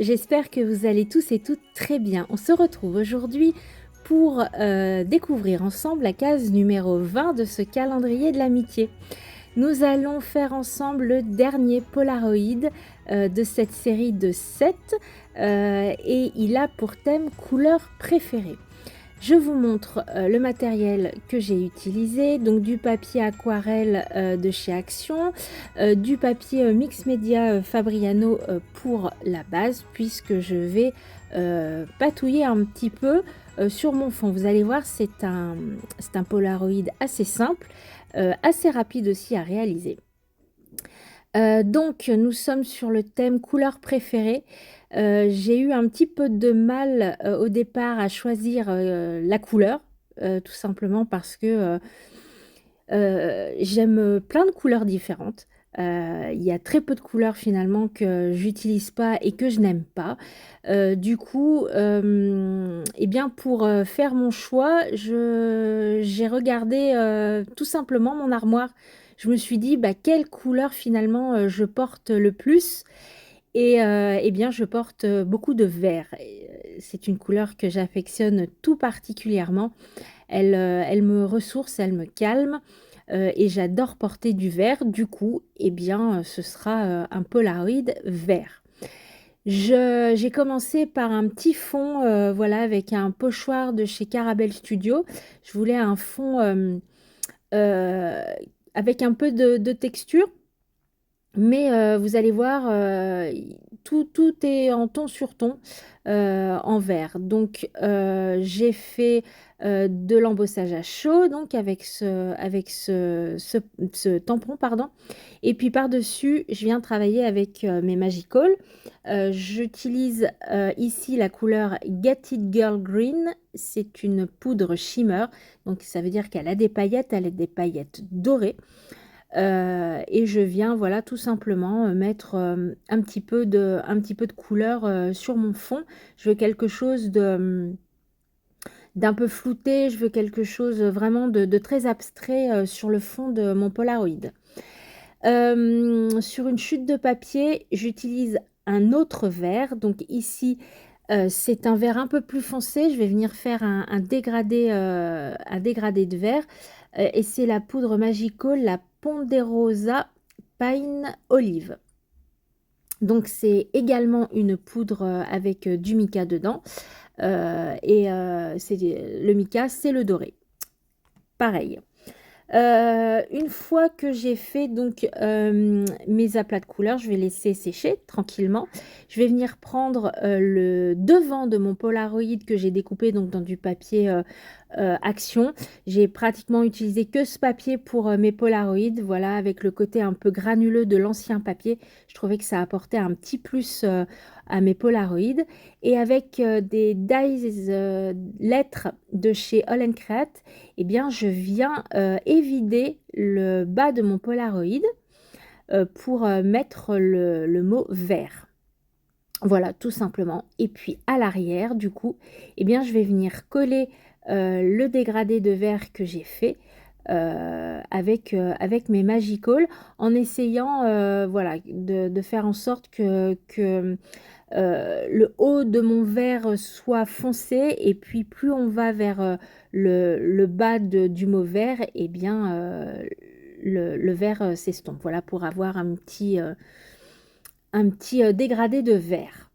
j'espère que vous allez tous et toutes très bien. On se retrouve aujourd'hui pour découvrir ensemble la case numéro 20 de ce calendrier de l'amitié. Nous allons faire ensemble le dernier Polaroid de cette série de 7 et il a pour thème couleur préférée. Je vous montre le matériel que j'ai utilisé, donc du papier aquarelle de chez Action, du papier mix média Fabriano pour la base, puisque je vais patouiller un petit peu sur mon fond. Vous allez voir, c'est un Polaroid assez simple, assez rapide aussi à réaliser. Donc, nous sommes sur le thème couleur préférée. J'ai eu un petit peu de mal au départ à choisir la couleur, tout simplement parce que j'aime plein de couleurs différentes. Il y a très peu de couleurs finalement que j'utilise pas et que je n'aime pas. Du coup, eh bien pour faire mon choix, j'ai regardé tout simplement mon armoire. Je me suis dit, bah, quelle couleur finalement je porte le plus? Et eh bien, je porte beaucoup de vert. C'est une couleur que j'affectionne tout particulièrement. Elle me ressource, elle me calme et j'adore porter du vert. Du coup, eh bien, ce sera un Polaroid vert. J'ai commencé par un petit fond, voilà, avec un pochoir de chez Caramel Studio. Je voulais un fond euh, avec un peu de texture. Mais vous allez voir, tout est en ton sur ton, en vert. Donc, j'ai fait de l'embossage à chaud, donc avec ce tampon, pardon. Et puis par-dessus, je viens travailler avec mes Magical. J'utilise ici la couleur Get It Girl Green. C'est une poudre shimmer, donc ça veut dire qu'elle a des paillettes, elle a des paillettes dorées. Et je viens, voilà, tout simplement mettre un petit peu de couleur sur mon fond. Je veux quelque chose d'un peu flouté, je veux quelque chose vraiment de très abstrait sur le fond de mon Polaroid. Sur une chute de papier, j'utilise un autre vert. Donc ici, c'est un vert un peu plus foncé. Je vais venir faire un dégradé de vert. Et c'est la poudre Magical, la Ponderosa Pine Olive. Donc c'est également une poudre avec du mica dedans. Le mica, c'est le doré. Pareil. Une fois que j'ai fait donc mes aplats de couleurs, je vais laisser sécher tranquillement. Je vais venir prendre le devant de mon Polaroid que j'ai découpé donc dans du papier Action. J'ai pratiquement utilisé que ce papier pour mes Polaroids, voilà, avec le côté un peu granuleux de l'ancien papier. Je trouvais que ça apportait un petit plus à mes Polaroids. Et avec des dies lettres de chez All Create, eh bien, je viens évider le bas de mon Polaroid pour mettre le mot vert. Voilà, tout simplement. Et puis à l'arrière, du coup, eh bien, je vais venir coller le dégradé de verre que j'ai fait avec mes Magical en essayant voilà, de faire en sorte que le haut de mon verre soit foncé et puis plus on va vers le bas du mot vert, et bien le vert s'estompe. Voilà pour avoir un petit dégradé de vert.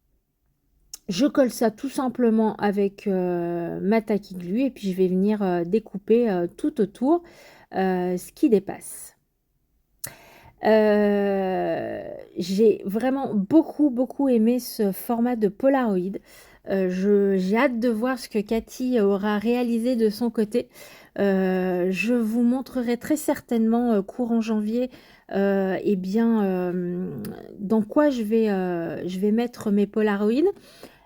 Je colle ça tout simplement avec ma tacky glue et puis je vais venir découper tout autour ce qui dépasse. J'ai vraiment beaucoup aimé ce format de Polaroid. J'ai hâte de voir ce que Cathy aura réalisé de son côté. Je vous montrerai très certainement courant janvier eh bien, dans quoi je vais mettre mes Polaroids.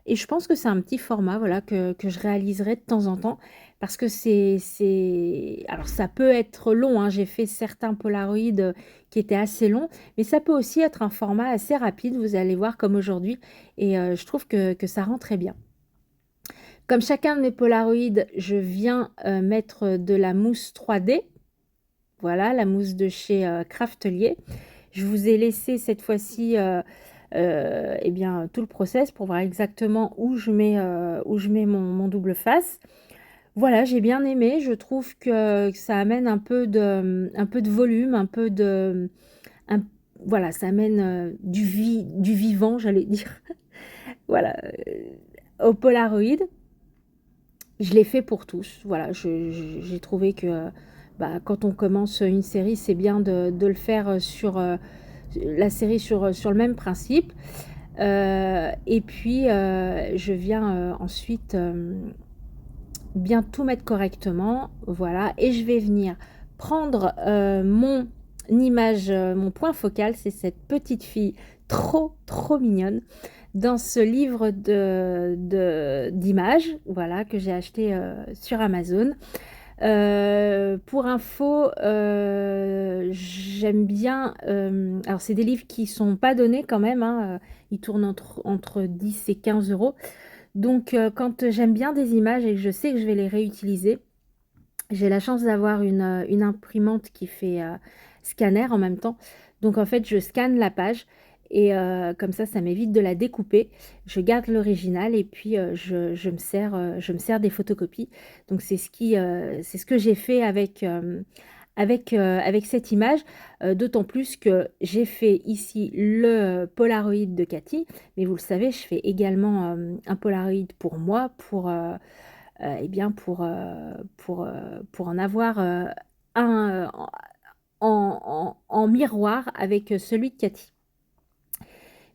Et je pense que c'est un petit format, voilà, que je réaliserai de temps en temps parce que alors ça peut être long, hein. J'ai fait certains Polaroid qui étaient assez longs, mais ça peut aussi être un format assez rapide, vous allez voir comme aujourd'hui, et je trouve que ça rend très bien. Comme chacun de mes Polaroids, je viens mettre de la mousse 3D. Voilà, la mousse de chez Craftelier. Je vous ai laissé cette fois-ci eh bien, tout le process pour voir exactement où je mets mon double face. Voilà, j'ai bien aimé. Je trouve que ça amène un peu de volume, un peu de, un- voilà, ça amène du vivant, j'allais dire. Voilà, au Polaroid. Je l'ai fait pour tous. Voilà, j'ai trouvé que bah, quand on commence une série, c'est bien de le faire sur la série sur le même principe. Et puis, je viens ensuite bien tout mettre correctement. Voilà, et je vais venir prendre mon image, mon point focal, c'est cette petite fille trop mignonne dans ce livre d'images, voilà, que j'ai acheté sur Amazon. Pour info, j'aime bien. Alors, c'est des livres qui sont pas donnés quand même, hein, ils tournent entre 10 et 15 euros. Donc, quand j'aime bien des images et que je sais que je vais les réutiliser, j'ai la chance d'avoir une imprimante qui fait scanner en même temps. Donc en fait, je scanne la page et comme ça m'évite de la découper. Je garde l'original et puis je me sers des photocopies. Donc c'est ce que j'ai fait avec cette image. D'autant plus que j'ai fait ici le Polaroid de Cathy. Mais vous le savez, je fais également un Polaroid pour moi, eh bien pour en avoir un en miroir avec celui de Cathy.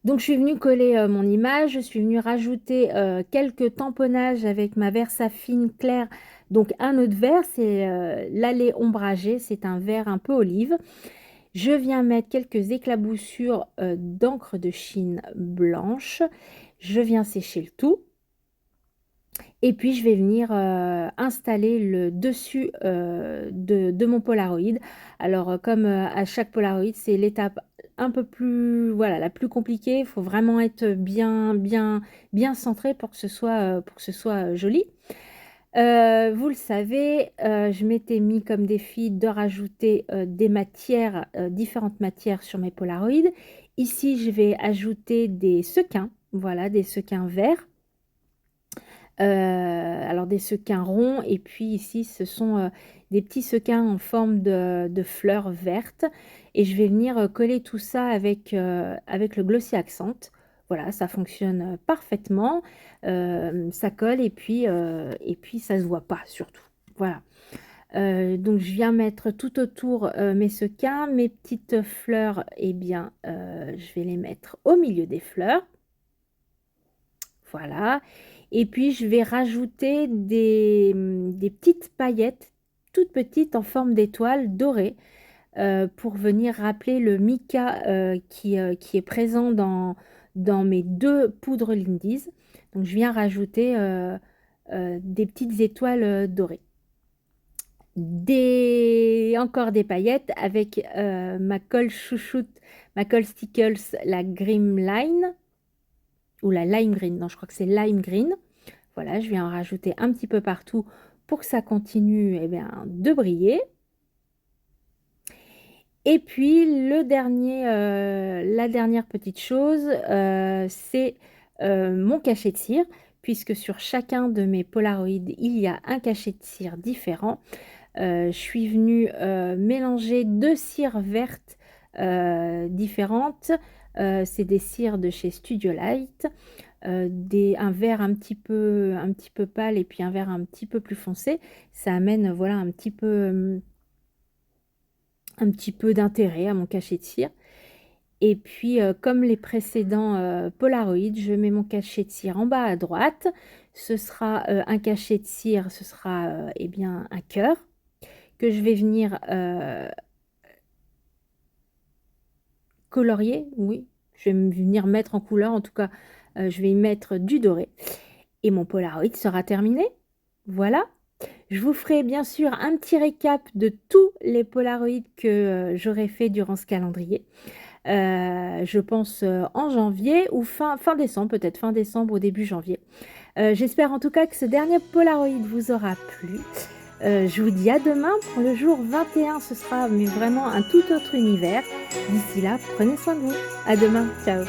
Donc je suis venue coller mon image, je suis venue rajouter quelques tamponnages avec ma Versafine claire, donc un autre vert, c'est l'allée ombragée, c'est un vert un peu olive. Je viens mettre quelques éclaboussures d'encre de Chine blanche, je viens sécher le tout. Et puis, je vais venir installer le dessus de mon Polaroid. Alors, comme à chaque Polaroid, c'est l'étape un peu plus, voilà, la plus compliquée. Il faut vraiment être bien centré pour que ce soit joli. Vous le savez, je m'étais mis comme défi de rajouter des matières, différentes matières sur mes Polaroids. Ici, je vais ajouter des sequins, voilà, des sequins verts. Alors des sequins ronds et puis ici ce sont des petits sequins en forme de fleurs vertes et je vais venir coller tout ça avec le Glossy Accent. Voilà, ça fonctionne parfaitement, ça colle et puis ça se voit pas surtout. Voilà. Donc je viens mettre tout autour mes sequins, mes petites fleurs, eh bien je vais les mettre au milieu des fleurs. Voilà. Et puis, je vais rajouter des petites paillettes, toutes petites en forme d'étoile dorée, pour venir rappeler le mica qui est présent dans mes deux poudres Lindy's. Donc, je viens rajouter des petites étoiles dorées. Encore des paillettes avec ma colle chouchoute, ma colle Stickles, la Grim Line ou la Lime Green. Non, je crois que c'est Lime Green. Voilà, je vais en rajouter un petit peu partout pour que ça continue eh bien, de briller. Et puis, la dernière petite chose, c'est mon cachet de cire, puisque sur chacun de mes Polaroids, il y a un cachet de cire différent. Je suis venue mélanger deux cires vertes différentes. C'est des cires de chez Studio Light. Un vert un petit peu pâle et puis un vert un petit peu plus foncé, ça amène voilà un petit peu d'intérêt à mon cachet de cire. Et puis comme les précédents Polaroid, je mets mon cachet de cire en bas à droite. Ce sera un cachet de cire, ce sera eh bien un cœur que je vais venir colorier. Oui, je vais venir mettre en couleur. En tout cas, je vais y mettre du doré. Et mon Polaroid sera terminé. Voilà. Je vous ferai bien sûr un petit récap de tous les Polaroids que j'aurai fait durant ce calendrier. Je pense en janvier ou fin décembre, peut-être fin décembre ou début janvier. J'espère en tout cas que ce dernier Polaroid vous aura plu. Je vous dis à demain pour le jour 21, ce sera mais vraiment un tout autre univers. D'ici là, prenez soin de vous. À demain, ciao.